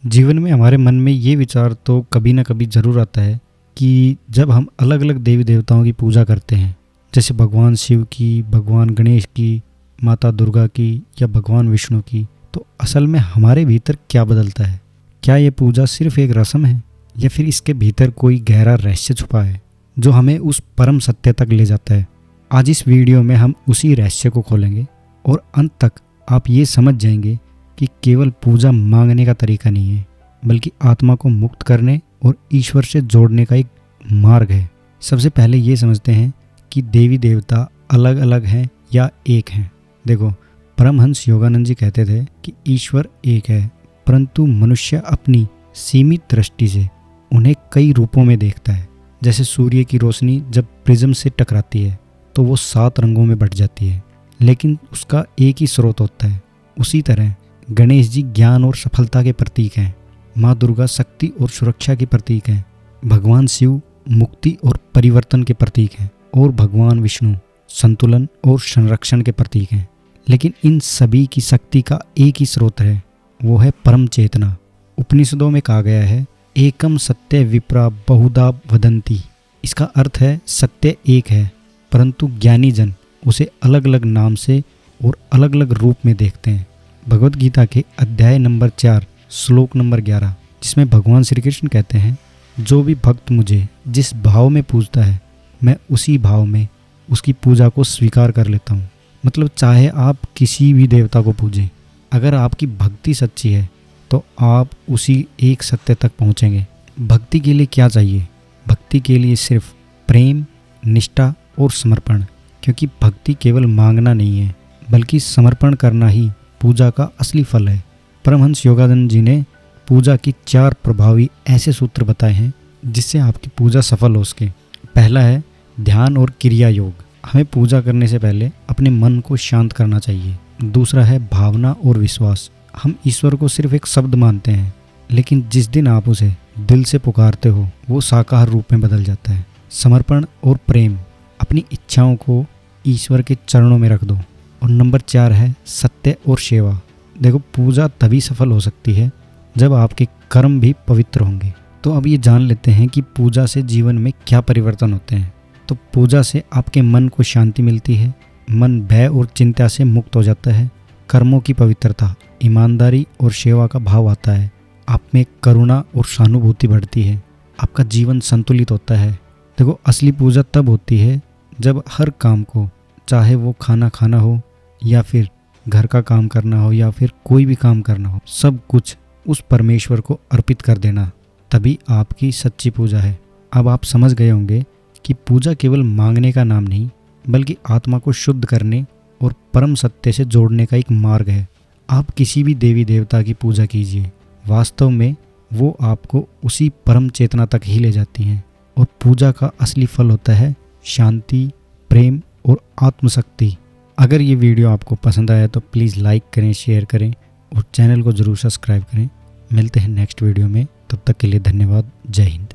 जीवन में हमारे मन में ये विचार तो कभी ना कभी ज़रूर आता है कि जब हम अलग अलग देवी देवताओं की पूजा करते हैं, जैसे भगवान शिव की, भगवान गणेश की, माता दुर्गा की या भगवान विष्णु की, तो असल में हमारे भीतर क्या बदलता है? क्या ये पूजा सिर्फ एक रस्म है या फिर इसके भीतर कोई गहरा रहस्य छुपा है जो हमें उस परम सत्य तक ले जाता है? आज इस वीडियो में हम उसी रहस्य को खोलेंगे और अंत तक आप ये समझ जाएंगे कि केवल पूजा मांगने का तरीका नहीं है, बल्कि आत्मा को मुक्त करने और ईश्वर से जोड़ने का एक मार्ग है। सबसे पहले ये समझते हैं कि देवी देवता अलग अलग हैं या एक हैं। देखो, परमहंस योगानंद जी कहते थे कि ईश्वर एक है, परंतु मनुष्य अपनी सीमित दृष्टि से उन्हें कई रूपों में देखता है। जैसे सूर्य की रोशनी जब प्रिज्म से टकराती है तो वो 7 रंगों में बट जाती है, लेकिन उसका एक ही स्रोत होता है। उसी तरह गणेश जी ज्ञान और सफलता के प्रतीक हैं, माँ दुर्गा शक्ति और सुरक्षा के प्रतीक हैं, भगवान शिव मुक्ति और परिवर्तन के प्रतीक हैं और भगवान विष्णु संतुलन और संरक्षण के प्रतीक हैं। लेकिन इन सभी की शक्ति का एक ही स्रोत है, वो है परम चेतना। उपनिषदों में कहा गया है, एकम सत्य विप्रा बहुधा वदंती। इसका अर्थ है सत्य एक है, परंतु ज्ञानी जन उसे अलग अलग नाम से और अलग अलग रूप में देखते हैं। भगवद गीता के अध्याय नंबर 4 श्लोक नंबर 11, जिसमें भगवान श्री कृष्ण कहते हैं, जो भी भक्त मुझे जिस भाव में पूजता है, मैं उसी भाव में उसकी पूजा को स्वीकार कर लेता हूँ। मतलब चाहे आप किसी भी देवता को पूजें, अगर आपकी भक्ति सच्ची है तो आप उसी एक सत्य तक पहुँचेंगे। भक्ति के लिए क्या चाहिए? भक्ति के लिए सिर्फ प्रेम, निष्ठा और समर्पण, क्योंकि भक्ति केवल मांगना नहीं है, बल्कि समर्पण करना ही पूजा का असली फल है। परमहंस योगानंद जी ने पूजा की 4 प्रभावी ऐसे सूत्र बताए हैं जिससे आपकी पूजा सफल हो सके। पहला है ध्यान और क्रिया योग। हमें पूजा करने से पहले अपने मन को शांत करना चाहिए। दूसरा है भावना और विश्वास। हम ईश्वर को सिर्फ एक शब्द मानते हैं, लेकिन जिस दिन आप उसे दिल से पुकारते हो वो साकार रूप में बदल जाता है। समर्पण और प्रेम। अपनी इच्छाओं को ईश्वर के चरणों में रख दो। और नंबर 4 है सत्य और सेवा। देखो, पूजा तभी सफल हो सकती है जब आपके कर्म भी पवित्र होंगे। तो अब ये जान लेते हैं कि पूजा से जीवन में क्या परिवर्तन होते हैं। तो पूजा से आपके मन को शांति मिलती है, मन भय और चिंता से मुक्त हो जाता है, कर्मों की पवित्रता, ईमानदारी और सेवा का भाव आता है, आप में करुणा और सहानुभूति बढ़ती है, आपका जीवन संतुलित होता है। देखो, असली पूजा तब होती है जब हर काम को, चाहे वो खाना खाना हो या फिर घर का काम करना हो या फिर कोई भी काम करना हो, सब कुछ उस परमेश्वर को अर्पित कर देना, तभी आपकी सच्ची पूजा है। अब आप समझ गए होंगे कि पूजा केवल मांगने का नाम नहीं, बल्कि आत्मा को शुद्ध करने और परम सत्य से जोड़ने का एक मार्ग है। आप किसी भी देवी देवता की पूजा कीजिए, वास्तव में वो आपको उसी परम चेतना तक ही ले जाती हैं। और पूजा का असली फल होता है शांति, प्रेम और आत्मशक्ति। अगर ये वीडियो आपको पसंद आया तो प्लीज़ लाइक करें, शेयर करें और चैनल को ज़रूर सब्सक्राइब करें। मिलते हैं नेक्स्ट वीडियो में, तब तक के लिए धन्यवाद। जय हिंद।